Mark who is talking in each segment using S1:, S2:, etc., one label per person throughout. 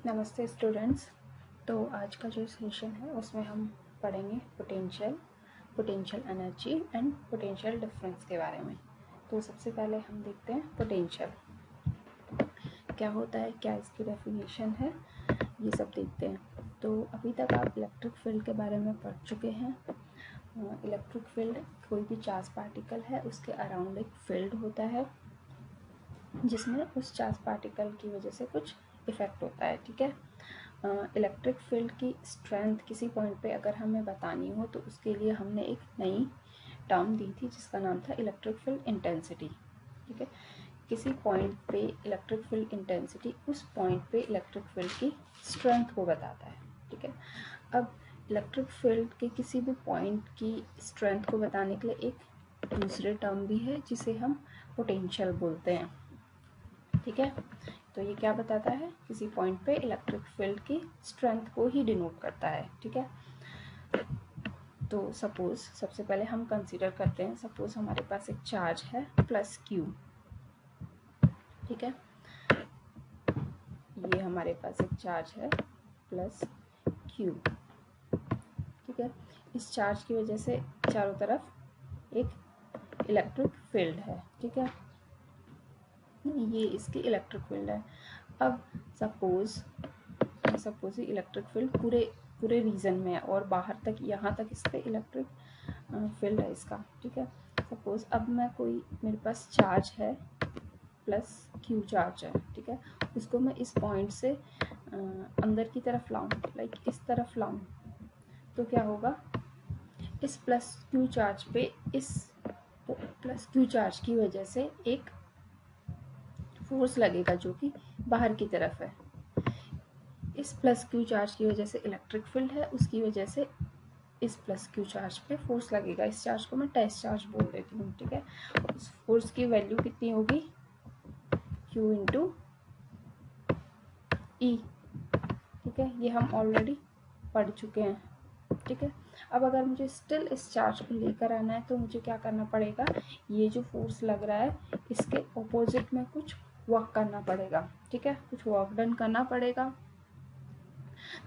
S1: नमस्ते स्टूडेंट्स। तो आज का जो सेशन है उसमें हम पढ़ेंगे potential energy and potential difference के बारे में। तो सबसे पहले हम देखते हैं पोटेंशियल क्या होता है, क्या इसकी डेफिनेशन है, ये सब देखते हैं। तो अभी तक आप इलेक्ट्रिक फील्ड के बारे में पढ़ चुके हैं। इलेक्ट्रिक फील्ड कोई भी चार्ज पार्टिकल है उसके अराउंड एक फील्ड होता है जिसमें उस चार्ज पार्टिकल की वजह से कुछ इफ़ेक्ट होता है। ठीक है। इलेक्ट्रिक फील्ड की स्ट्रेंथ किसी पॉइंट पे अगर हमें बतानी हो तो उसके लिए हमने एक नई टर्म दी थी जिसका नाम था इलेक्ट्रिक फील्ड इंटेंसिटी। ठीक है। किसी पॉइंट पे इलेक्ट्रिक फील्ड इंटेंसिटी उस पॉइंट पे इलेक्ट्रिक फील्ड की स्ट्रेंथ को बताता है। ठीक है। अब इलेक्ट्रिक फील्ड के किसी भी पॉइंट की स्ट्रेंथ को बताने के लिए एक दूसरे टर्म भी है जिसे हम पोटेंशियल बोलते हैं। ठीक है। तो ये क्या बताता है, किसी पॉइंट पे इलेक्ट्रिक फील्ड की स्ट्रेंथ को ही डिनोट करता है। ठीक है। तो सपोज सबसे पहले हम कंसीडर करते हैं, सपोज हमारे पास एक चार्ज है प्लस क्यू। ठीक है। ये हमारे पास एक चार्ज है प्लस क्यू। ठीक है। इस चार्ज की वजह से चारों तरफ एक इलेक्ट्रिक फील्ड है। ठीक है। ये इसकी इलेक्ट्रिक फील्ड है। अब सपोज इलेक्ट्रिक फील्ड पूरे रीजन में है और बाहर तक यहाँ तक इस पे इलेक्ट्रिक फील्ड है इसका। ठीक है। सपोज अब मेरे पास चार्ज है प्लस क्यू चार्ज है। ठीक है। उसको मैं इस पॉइंट से अंदर की तरफ लाऊं, लाइक इस तरफ लाऊं, तो क्या होगा, इस प्लस क्यू चार्ज पे इस प्लस क्यू चार्ज की वजह से एक फोर्स लगेगा जो कि बाहर की तरफ है। इस प्लस क्यू चार्ज की वजह से इलेक्ट्रिक फील्ड है, उसकी वजह से इस प्लस क्यू चार्ज पे फोर्स लगेगा। इस चार्ज को मैं टेस्ट चार्ज बोल देती हूँ। ठीक है। उस फोर्स की वैल्यू कितनी होगी, Q इंटू ई। ठीक है। ये हम ऑलरेडी पढ़ चुके हैं। ठीक है। अब अगर मुझे स्टिल इस चार्ज को लेकर आना है तो मुझे क्या करना पड़ेगा, ये जो फोर्स लग रहा है इसके ऑपोजिट में कुछ वर्क करना पड़ेगा। ठीक है। कुछ वर्क डन करना पड़ेगा,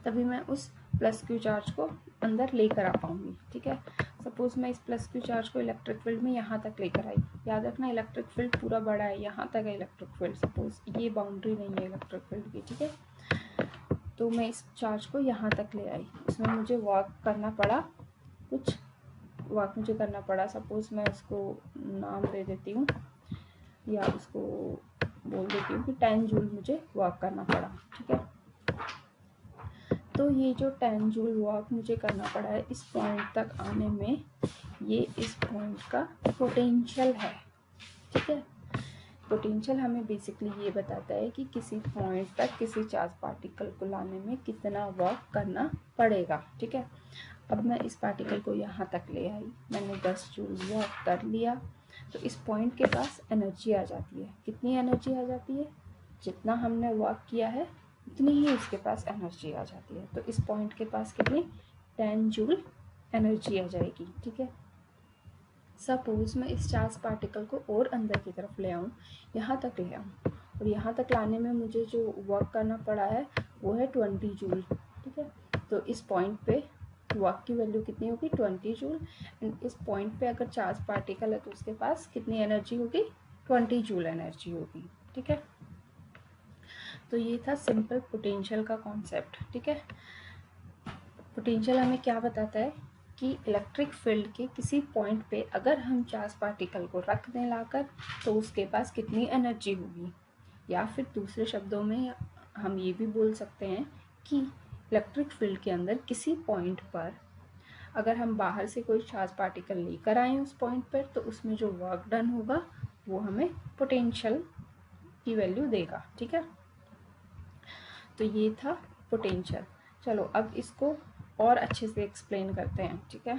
S1: तभी मैं उस प्लस क्यू चार्ज को अंदर लेकर आ पाऊंगी। ठीक है। सपोज मैं इस प्लस क्यू चार्ज को इलेक्ट्रिक फील्ड में यहाँ तक लेकर आई। याद रखना इलेक्ट्रिक फील्ड पूरा बड़ा है, यहाँ तक है इलेक्ट्रिक फील्ड। सपोज ये बाउंड्री नहीं है इलेक्ट्रिक फील्ड की। ठीक है। तो मैं इस चार्ज को यहाँ तक ले आई, इसमें मुझे वर्क करना पड़ा, कुछ वर्क मुझे करना पड़ा। सपोज मैं उसको नाम दे देती हूँ या उसको बोल देती हूँ कि 10 जूल मुझे वर्क करना पड़ा। ठीक है। तो ये जो 10 जूल वर्क मुझे करना पड़ा है इस पॉइंट तक आने में, ये इस पॉइंट का पोटेंशियल है। ठीक है। पोटेंशियल हमें बेसिकली ये बताता है कि किसी पॉइंट तक किसी चार्ज पार्टिकल को लाने में कितना वर्क करना पड़ेगा। ठीक है। अब मैं इस पार्टिकल को यहाँ तक ले आई, मैंने 10 जूल वर्क कर लिया, तो इस पॉइंट के पास एनर्जी आ जाती है। कितनी एनर्जी आ जाती है, जितना हमने वर्क किया है उतनी ही उसके पास एनर्जी आ जाती है। तो इस पॉइंट के पास कितनी, 10 जूल एनर्जी आ जाएगी। ठीक है। सपोज मैं इस चार्ज पार्टिकल को और अंदर की तरफ ले आऊँ, यहाँ तक ले आऊँ, और यहाँ तक लाने में मुझे जो वर्क करना पड़ा है वो है 20 जूल। ठीक है। तो इस पॉइंट पे वर्क की वैल्यू कितनी होगी, 20 जूल। एंड इस पॉइंट पे अगर चार्ज पार्टिकल है तो उसके पास कितनी एनर्जी होगी, 20 जूल एनर्जी होगी। ठीक है। तो ये था सिंपल पोटेंशियल का कॉन्सेप्ट। ठीक है। पोटेंशियल हमें क्या बताता है कि इलेक्ट्रिक फील्ड के किसी पॉइंट पे अगर हम चार्ज पार्टिकल को रख दें लाकर तो उसके पास कितनी एनर्जी होगी। या फिर दूसरे शब्दों में हम ये भी बोल सकते हैं कि इलेक्ट्रिक फील्ड के अंदर किसी पॉइंट पर अगर हम बाहर से कोई चार्ज पार्टिकल लेकर आए उस पॉइंट पर, तो उसमें जो वर्क डन होगा वो हमें पोटेंशियल की वैल्यू देगा। ठीक है। तो ये था पोटेंशियल। चलो अब इसको और अच्छे से एक्सप्लेन करते हैं। ठीक है।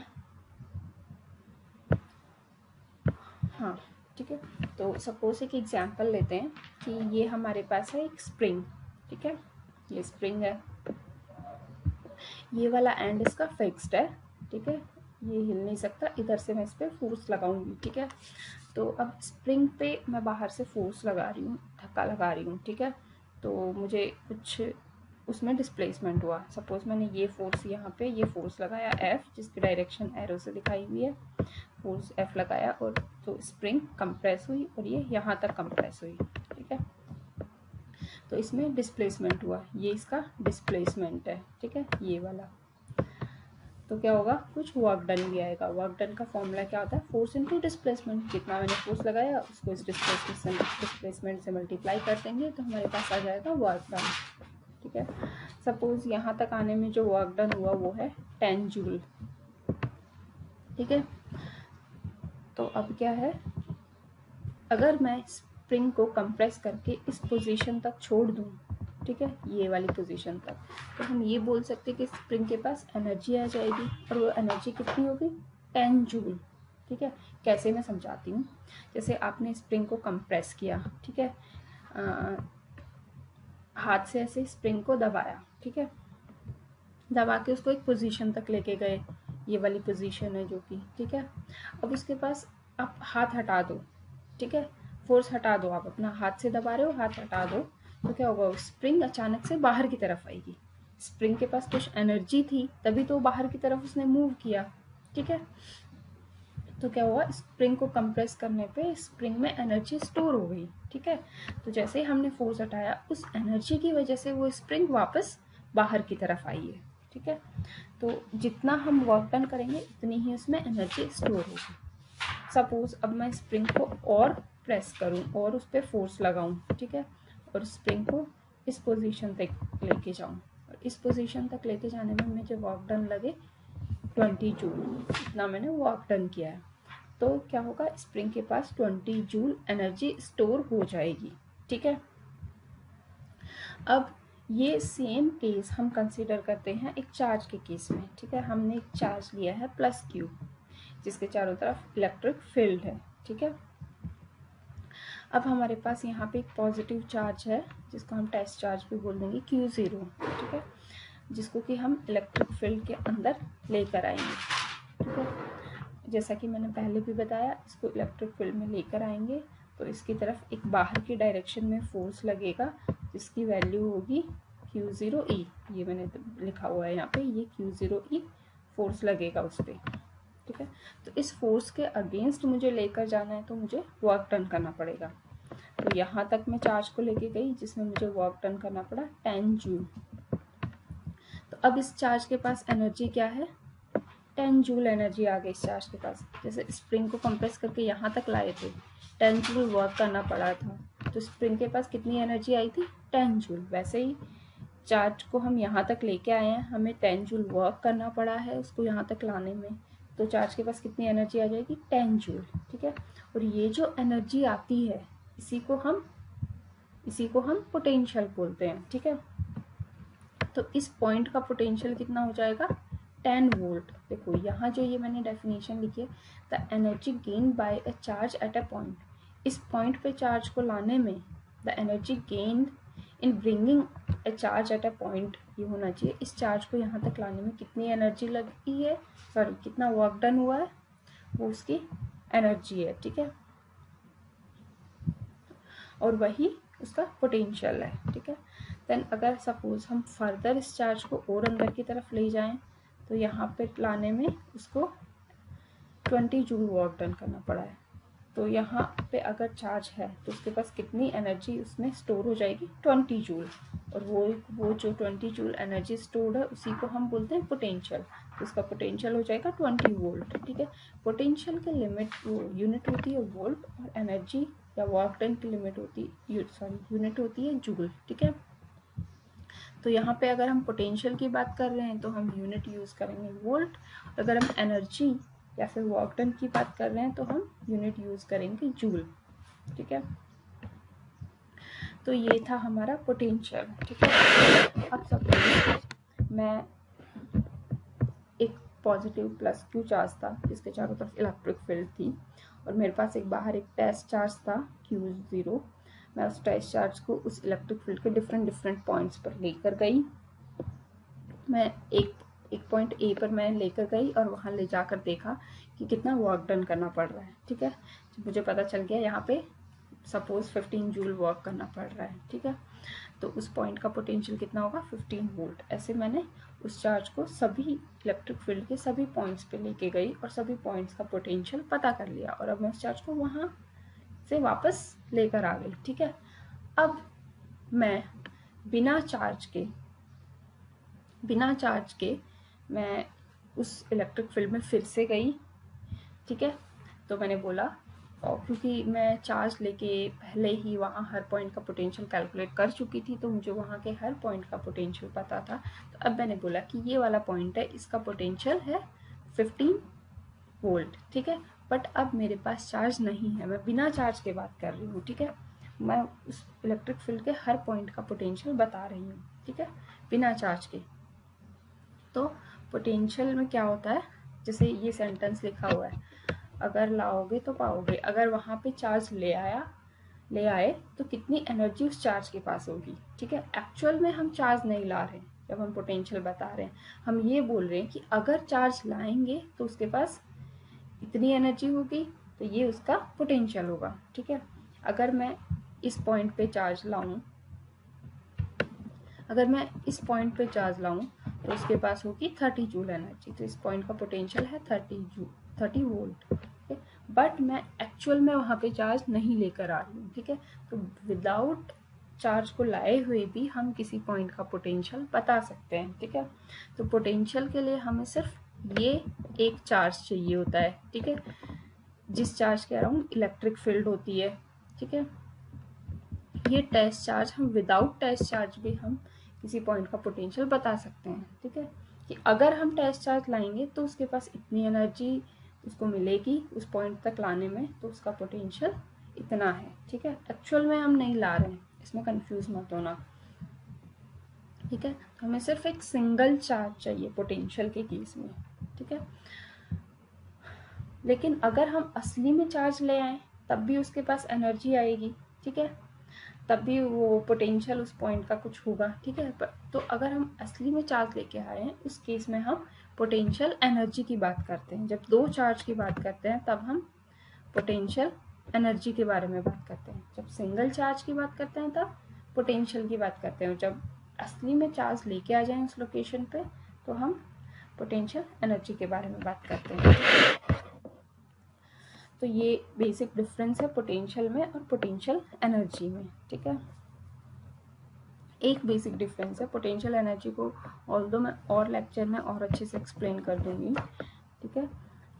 S1: हाँ। ठीक है। तो सपोज एक एग्जांपल लेते हैं कि ये हमारे पास है एक स्प्रिंग। ठीक है। ये स्प्रिंग है, ये वाला एंड इसका फिक्स्ड है। ठीक है। ये हिल नहीं सकता, इधर से मैं इस पर फोर्स लगाऊंगी। ठीक है। तो अब स्प्रिंग पे मैं बाहर से फोर्स लगा रही हूँ, धक्का लगा रही हूँ। ठीक है। तो मुझे कुछ उसमें डिस्प्लेसमेंट हुआ। सपोज मैंने ये फोर्स यहाँ पे ये फोर्स लगाया F, जिसकी डायरेक्शन एरो से दिखाई हुई है, फोर्स F लगाया और तो स्प्रिंग कंप्रेस हुई और ये यहाँ तक कंप्रेस हुई, ठीक है। तो इसमें डिस्प्लेसमेंट हुआ, ये इसका डिस्प्लेसमेंट है, ठीक है, ये वाला। तो क्या होगा, कुछ वर्क डन भी आएगा। वर्क डन का फॉर्मूला क्या होता है, फोर्स इनटू डिस्प्लेसमेंट। जितना मैंने फोर्स लगाया उसको इस डिस्प्लेसमेंट से मल्टीप्लाई कर देंगे तो हमारे पास आ जाएगा वर्क डन, ठीक है। सपोज यहाँ तक आने में जो वर्क डन हुआ वो है 10 जूल, ठीक है। तो अब क्या है, अगर मैं स्प्रिंग को कंप्रेस करके इस पोजीशन तक छोड़ दूँ, ठीक है, ये वाली पोजीशन तक, तो हम ये बोल सकते हैं कि स्प्रिंग के पास एनर्जी आ जाएगी और वो एनर्जी कितनी होगी, 10 जूल, ठीक है। कैसे, मैं समझाती हूँ। जैसे आपने स्प्रिंग को कंप्रेस किया, ठीक है, हाथ से ऐसे स्प्रिंग को दबाया, ठीक है, दबा के उसको एक पोजीशन तक लेके गए, ये वाली पोजीशन है जो कि, ठीक है। अब उसके पास आप हाथ हटा दो, ठीक है, फोर्स हटा दो, आप अपना हाथ से दबा रहे हो, हाथ हटा दो, तो क्या होगा, स्प्रिंग अचानक से बाहर की तरफ आएगी। स्प्रिंग के पास कुछ एनर्जी थी तभी तो बाहर की तरफ उसने मूव किया, ठीक है। तो क्या हुआ, स्प्रिंग को कंप्रेस करने पे स्प्रिंग में एनर्जी स्टोर हो गई, ठीक है। तो जैसे ही हमने फोर्स हटाया उस एनर्जी की वजह से वो स्प्रिंग वापस बाहर की तरफ आई है, ठीक है। तो जितना हम वर्क डन करेंगे उतनी ही उसमें एनर्जी स्टोर होगी। सपोज अब मैं स्प्रिंग को और प्रेस करूं और उस पर फोर्स लगाऊं, ठीक है, और स्प्रिंग को इस पोजीशन तक लेके जाऊं, और इस पोजीशन तक लेके जाने में मुझे वर्क डन लगे 20 जूल, इतना मैंने वर्क डन किया है। तो क्या होगा, स्प्रिंग के पास 20 जूल एनर्जी स्टोर हो जाएगी, ठीक है। अब ये सेम केस हम कंसीडर करते हैं एक चार्ज के केस में, ठीक है। हमने एक चार्ज लिया है प्लस क्यू, जिसके चारों तरफ इलेक्ट्रिक फील्ड है, ठीक है। अब हमारे पास यहाँ पे एक पॉजिटिव चार्ज है जिसको हम टेस्ट चार्ज भी बोल देंगे Q0, ठीक है, जिसको कि हम इलेक्ट्रिक फील्ड के अंदर लेकर आएंगे, ठीक है। जैसा कि मैंने पहले भी बताया, इसको इलेक्ट्रिक फील्ड में लेकर आएंगे तो इसकी तरफ एक बाहर की डायरेक्शन में फोर्स लगेगा जिसकी वैल्यू होगी Q0E, ये मैंने लिखा हुआ है यहाँ पे, ये Q0E फोर्स लगेगा उस पर, ठीक है। तो इस फोर्स के अगेंस्ट मुझे लेकर जाना है तो मुझे वर्क डन करना पड़ेगा। तो यहाँ तक मैं चार्ज को लेके गई जिसमें मुझे वर्क डन करना पड़ा 10 जूल। तो अब इस चार्ज के पास एनर्जी क्या है, 10 जूल एनर्जी आ गई इस चार्ज के पास। जैसे स्प्रिंग को कंप्रेस करके यहाँ तक लाए थे, 10 जूल वर्क करना पड़ा था, तो स्प्रिंग के पास कितनी एनर्जी आई थी, 10 जूल। वैसे ही चार्ज को हम यहाँ तक लेके आए हैं, हमें 10 जूल वर्क करना पड़ा है उसको यहाँ तक लाने में, तो चार्ज के पास कितनी एनर्जी आ जाएगी, 10 जूल, ठीक है। और ये जो एनर्जी आती है इसी को हम पोटेंशियल बोलते हैं, ठीक है। तो इस पॉइंट का पोटेंशियल कितना हो जाएगा, 10 वोल्ट। देखो यहाँ जो ये मैंने डेफिनेशन लिखी है, the energy gain by a charge at a point, इस पॉइंट पे चार्ज को लाने में the energy gain in bringing a charge at a point, ये होना चाहिए इस चार्ज को यहाँ तक लाने में कितनी एनर्जी लगी है, सॉरी कितना वर्क डन हुआ है, वो उसकी एनर्जी है, ठीक है। और वही उसका पोटेंशियल है, ठीक है। देन अगर सपोज हम फर्दर इस चार्ज को और अंदर की तरफ ले जाएं तो यहाँ पे लाने में उसको 20 जूल वर्क डन करना पड़ा है। तो यहाँ पे अगर चार्ज है तो उसके पास कितनी एनर्जी उसमें स्टोर हो जाएगी, 20 जूल। और वो जो 20 जूल एनर्जी स्टोर्ड है उसी को हम बोलते हैं पोटेंशियल। तो उसका पोटेंशियल हो जाएगा 20 वोल्ट, ठीक है। पोटेंशियल के लिमिट वो यूनिट होती है वोल्ट, और एनर्जी या वर्क डन की लिमिट होती है, यूनिट होती है जूल, ठीक है। तो यहाँ पे अगर हम पोटेंशियल की बात कर रहे हैं तो हम यूनिट यूज़ करेंगे वोल्ट, अगर हम एनर्जी या फिर वर्क डन की बात कर रहे हैं तो हम यूनिट यूज़ करेंगे जूल, ठीक है। तो ये था हमारा पोटेंशियल, ठीक है। अब सपोज मैं एक पॉजिटिव प्लस क्यू चार्ज था जिसके चारों तरफ इलेक्ट्रिक फील्ड थी, और मेरे पास एक बाहर एक टेस्ट चार्ज था Q0। मैं उस टेस्ट चार्ज को उस इलेक्ट्रिक फील्ड के डिफरेंट पॉइंट्स पर लेकर गई। मैं एक पॉइंट ए पर मैं लेकर गई और वहाँ ले जाकर देखा कि कितना वर्क डन करना पड़ रहा है, ठीक है। जब मुझे पता चल गया यहाँ पे सपोज 15 जूल वर्क करना पड़ रहा है, ठीक है, तो उस पॉइंट का पोटेंशियल कितना होगा 15 वोल्ट। ऐसे मैंने उस चार्ज को सभी इलेक्ट्रिक फील्ड के सभी पॉइंट्स पे लेके गई और सभी पॉइंट्स का पोटेंशियल पता कर लिया, और अब मैं उस चार्ज को वहाँ से वापस लेकर आ गई, ठीक है। अब मैं बिना चार्ज के मैं उस इलेक्ट्रिक फील्ड में फिर से गई, ठीक है। तो मैंने बोला, और क्योंकि मैं चार्ज लेके पहले ही वहाँ हर पॉइंट का पोटेंशियल कैलकुलेट कर चुकी थी, तो मुझे वहाँ के हर पॉइंट का पोटेंशियल पता था। तो अब मैंने बोला कि ये वाला पॉइंट है, इसका पोटेंशियल है 15 वोल्ट, ठीक है, बट अब मेरे पास चार्ज नहीं है, मैं बिना चार्ज के बात कर रही हूँ, ठीक है। मैं उस इलेक्ट्रिक फील्ड के हर पॉइंट का पोटेंशियल बता रही हूँ, ठीक है, बिना चार्ज के। तो पोटेंशियल में क्या होता है, जैसे ये सेंटेंस लिखा हुआ है, अगर लाओगे तो पाओगे, अगर वहाँ पे चार्ज ले आए तो कितनी एनर्जी उस चार्ज के पास होगी, ठीक है। एक्चुअल में हम चार्ज नहीं ला रहे हैं, जब हम पोटेंशियल बता रहे हैं हम ये बोल रहे हैं कि अगर चार्ज लाएंगे तो उसके पास इतनी एनर्जी होगी, तो ये उसका पोटेंशियल होगा, ठीक है। अगर मैं इस पॉइंट पे चार्ज लाऊं तो उसके पास होगी 30 जूल एनर्जी, तो इस पॉइंट का पोटेंशियल है 30 वोल्ट, ठीक है। बट मैं एक्चुअल में वहाँ पे चार्ज नहीं लेकर आ रही हूँ, ठीक है। तो विदाउट चार्ज को लाए हुए भी हम किसी पॉइंट का पोटेंशियल बता सकते हैं, ठीक है। तो पोटेंशियल के लिए हमें सिर्फ ये एक चार्ज चाहिए होता है, ठीक है, जिस चार्ज के अराउंड इलेक्ट्रिक फील्ड होती है, ठीक है। ये टेस्ट चार्ज, हम विदाउट टेस्ट चार्ज भी हम किसी पॉइंट का पोटेंशियल बता सकते हैं, ठीक है, कि अगर हम टेस्ट चार्ज लाएंगे तो उसके पास इतनी एनर्जी उसको मिलेगी उस पॉइंट तक लाने में, तो उसका पोटेंशियल इतना है, ठीक है। एक्चुअल में हम नहीं ला रहे हैं, इसमें कंफ्यूज मत होना, ठीक है। तो हमें सिर्फ एक सिंगल चार्ज चाहिए पोटेंशियल के केस में, ठीक है। लेकिन अगर हम असली में चार्ज ले आए तब भी उसके पास एनर्जी आएगी, ठीक है, तब भी वो पोटेंशियल उस पॉइंट का कुछ होगा, ठीक है। तो अगर हम असली में चार्ज लेके आए हैं उस केस में हम पोटेंशियल एनर्जी की बात करते हैं। जब दो चार्ज की बात करते हैं तब हम पोटेंशियल एनर्जी के बारे में बात करते हैं। जब सिंगल चार्ज की बात करते हैं तब पोटेंशियल की बात करते हैं। जब असली में चार्ज लेके आ जाएं उस लोकेशन पे तो हम पोटेंशियल एनर्जी के बारे में बात करते हैं। तो ये बेसिक डिफरेंस है पोटेंशियल में और पोटेंशियल एनर्जी में, ठीक है। एक बेसिक डिफरेंस है, पोटेंशियल एनर्जी को ऑल्दो मैं और लेक्चर में और अच्छे से एक्सप्लेन कर दूंगी, ठीक है।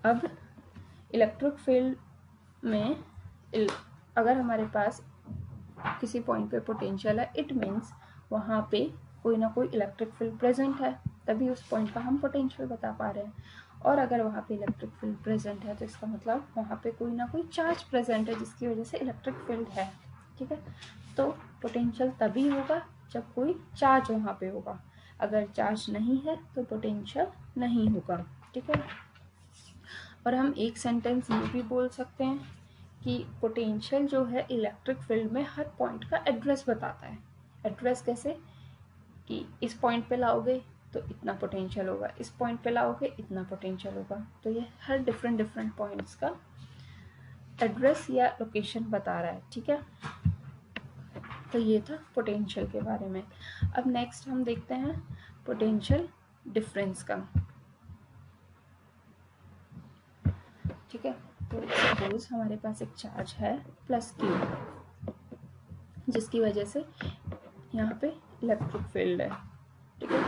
S1: अब इलेक्ट्रिक फील्ड में अगर हमारे पास किसी पॉइंट पे पोटेंशियल है, इट मीन्स वहाँ पे कोई ना कोई इलेक्ट्रिक फील्ड प्रेजेंट है, तभी उस पॉइंट का हम पोटेंशियल बता पा रहे हैं। और अगर वहाँ पे इलेक्ट्रिक फील्ड प्रेजेंट है तो इसका मतलब वहाँ पे कोई ना कोई चार्ज प्रेजेंट है जिसकी वजह से इलेक्ट्रिक फील्ड है, ठीक है। तो पोटेंशियल तभी होगा जब कोई चार्ज वहाँ पे होगा, अगर चार्ज नहीं है तो पोटेंशियल नहीं होगा, ठीक है। और हम एक सेंटेंस ये भी बोल सकते हैं कि पोटेंशियल जो है इलेक्ट्रिक फील्ड में हर पॉइंट का एड्रेस बताता है। एड्रेस कैसे, कि इस पॉइंट पे लाओगे तो इतना पोटेंशियल होगा, इस पॉइंट पे लाओगे इतना पोटेंशियल होगा। तो ये हर डिफरेंट पॉइंट्स का एड्रेस या लोकेशन बता रहा है, ठीक है। तो ये था पोटेंशियल के बारे में। अब नेक्स्ट हम देखते हैं पोटेंशियल डिफरेंस का, ठीक है। तो सपोज हमारे पास एक चार्ज है +Q, जिसकी वजह से यहाँ पे इलेक्ट्रिक फील्ड है, ठीक है।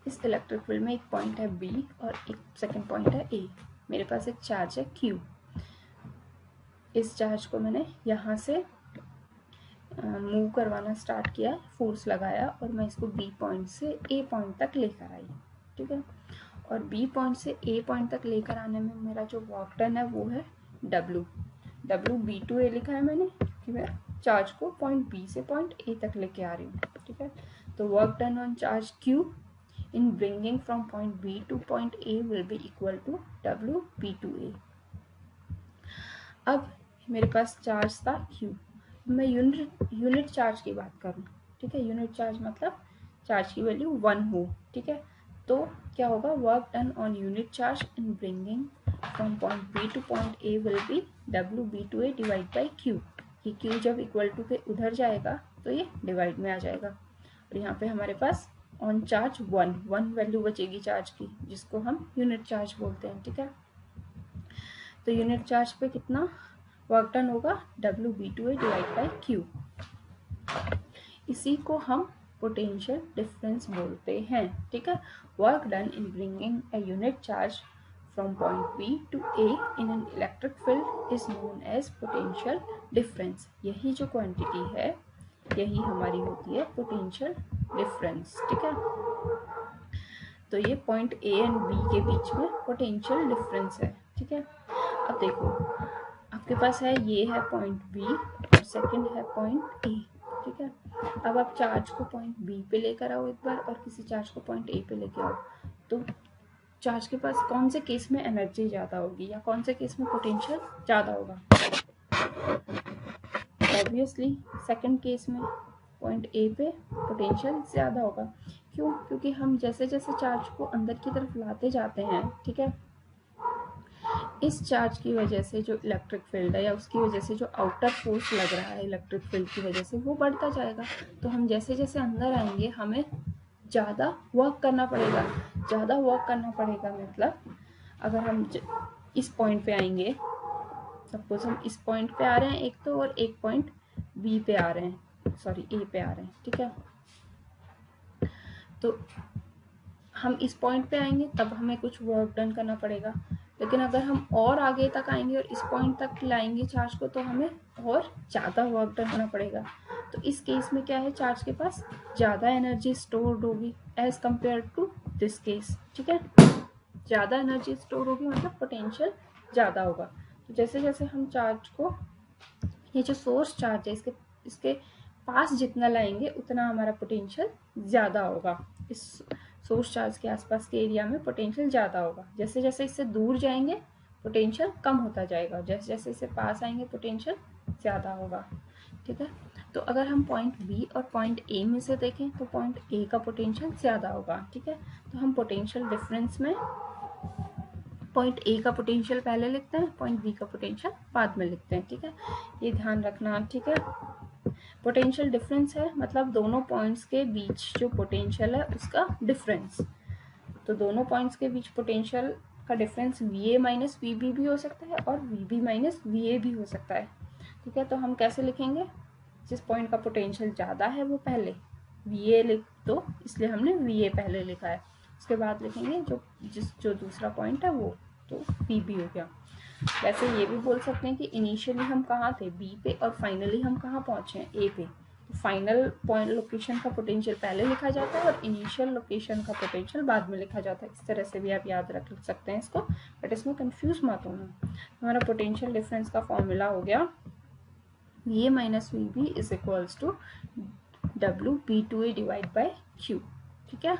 S1: इस इलेक्ट्रिक फील्ड में एक पॉइंट है B और एक सेकंड पॉइंट है A। मेरे पास एक चार्ज है Q। इस चार्ज को मैंने यहाँ से मूव करवाना स्टार्ट किया, फोर्स लगाया और मैं इसको B पॉइंट से A पॉइंट तक लेकर आई, ठीक है। और B पॉइंट से A पॉइंट तक लेकर आने में मेरा जो वर्क डन है वो है W। B2A लिखा है मैंने कि मैं चार्ज को पॉइंट B से पॉइंट A तक लेके आ रही हूँ, ठीक है। तो work done on charge Q in bringing from point B to point A will be equal to W B2A। अब मेरे पास चार्ज था Q, मैं यूनिट चार्ज की बात करूँ, ठीक है। यूनिट चार्ज मतलब चार्ज की वैल्यू 1 हो, ठीक है। तो क्या होगा, work done on unit charge in bringing from point B to point A will be W B2A divide by Q। ये Q जब इक्वल टू के उधर जाएगा तो ये डिवाइड में आ जाएगा, और यहाँ पे हमारे पास ऑन चार्ज 1 वैल्यू बचेगी चार्ज की, जिसको हम यूनिट चार्ज बोलते हैं। ठीक है, तो यूनिट चार्ज पे कितना वर्क डन होगा, WB2A डिवाइड बाई Q। इसी को हम पोटेंशियल डिफरेंस बोलते हैं। ठीक है, work done in bringing a unit charge from point B to A in an electric field is known as potential difference। यही जो क्वांटिटी है यही हमारी होती है पोटेंशियल डिफरेंस। ठीक है, तो ये पॉइंट A एंड B के बीच में पोटेंशियल डिफरेंस है। ठीक है, अब देखो आपके पास है, ये है पॉइंट B और सेकंड है पॉइंट A। ठीक है, अब आप चार्ज को पॉइंट B पे लेकर आओ एक बार, और किसी चार्ज को पॉइंट A पे लेकर आओ, तो चार्ज के पास कौन से केस में एनर्जी ज़्यादा होगी या कौन से केस में पोटेंशियल ज़्यादा होगा? ऑब्वियसली सेकंड केस में पॉइंट A पे पोटेंशियल ज़्यादा होगा। क्यों? क्योंकि हम जैसे जैसे चार्ज को अंदर की तरफ लाते जाते हैं, ठीक है, इस चार्ज की वजह से जो इलेक्ट्रिक फील्ड है या उसकी वजह से जो आउटर फोर्स लग रहा है इलेक्ट्रिक फील्ड की वजह से, वो बढ़ता जाएगा। तो हम जैसे जैसे अंदर आएंगे हमें ज़्यादा वर्क करना पड़ेगा। ज़्यादा वर्क करना पड़ेगा मतलब अगर हम इस पॉइंट पे आएंगे, सपोज हम इस पॉइंट पे आ रहे हैं एक तो, और एक पॉइंट बी पे आ रहे हैं, सॉरी ए पे आ रहे हैं। ठीक है, तो हम इस पॉइंट पे आएंगे तब हमें कुछ वर्क डन करना पड़ेगा, लेकिन अगर हम और आगे तक आएंगे और इस पॉइंट तक लाएंगे चार्ज को तो हमें और ज़्यादा वर्क डन करना पड़ेगा। तो इस केस में क्या है, चार्ज के पास ज़्यादा एनर्जी स्टोर्ड होगी as compare to this case. ठीक है, ज़्यादा एनर्जी स्टोर होगी मतलब पोटेंशियल ज़्यादा होगा। तो जैसे जैसे हम चार्ज को, ये जो सोर्स चार्ज है इसके पास जितना लाएंगे उतना हमारा पोटेंशियल ज़्यादा होगा। इस सोर्स चार्ज के आसपास के एरिया में पोटेंशियल ज़्यादा होगा। जैसे जैसे इससे दूर जाएंगे पोटेंशियल कम होता जाएगा, जैसे जैसे इससे पास आएंगे पोटेंशियल ज़्यादा होगा। ठीक है, तो अगर हम पॉइंट B और पॉइंट A में से देखें तो पॉइंट A का पोटेंशियल ज़्यादा होगा। ठीक है, तो हम पोटेंशियल डिफरेंस में पॉइंट A का पोटेंशियल पहले लिखते हैं, पॉइंट B का पोटेंशियल बाद में लिखते हैं। ठीक है, ये ध्यान रखना। ठीक है, पोटेंशियल डिफरेंस है मतलब दोनों पॉइंट्स के बीच जो पोटेंशियल है उसका डिफरेंस। तो दोनों पॉइंट्स के बीच पोटेंशियल का डिफरेंस VA माइनस VB भी हो सकता है और VB माइनस VA भी हो सकता है। ठीक है, तो हम कैसे लिखेंगे, जिस पॉइंट का पोटेंशियल ज़्यादा है वो पहले VA लिख दो, इसलिए हमने VA पहले लिखा है। उसके बाद लिखेंगे जो दूसरा पॉइंट है वो, तो VB हो गया। वैसे ये भी बोल सकते हैं कि इनिशियली हम कहाँ थे, B पे, और फाइनली हम कहाँ पहुँचे हैं, A पे। तो फाइनल पॉइंट लोकेशन का पोटेंशियल पहले लिखा जाता है और इनिशियल लोकेशन का पोटेंशियल बाद में लिखा जाता है। इस तरह से भी आप याद रख सकते हैं इसको, बट इसमें कंफ्यूज मत होना। हमारा पोटेंशियल डिफरेंस का फॉर्मूला हो गया VA minus VB is equals to WB2A divide by Q। ठीक है,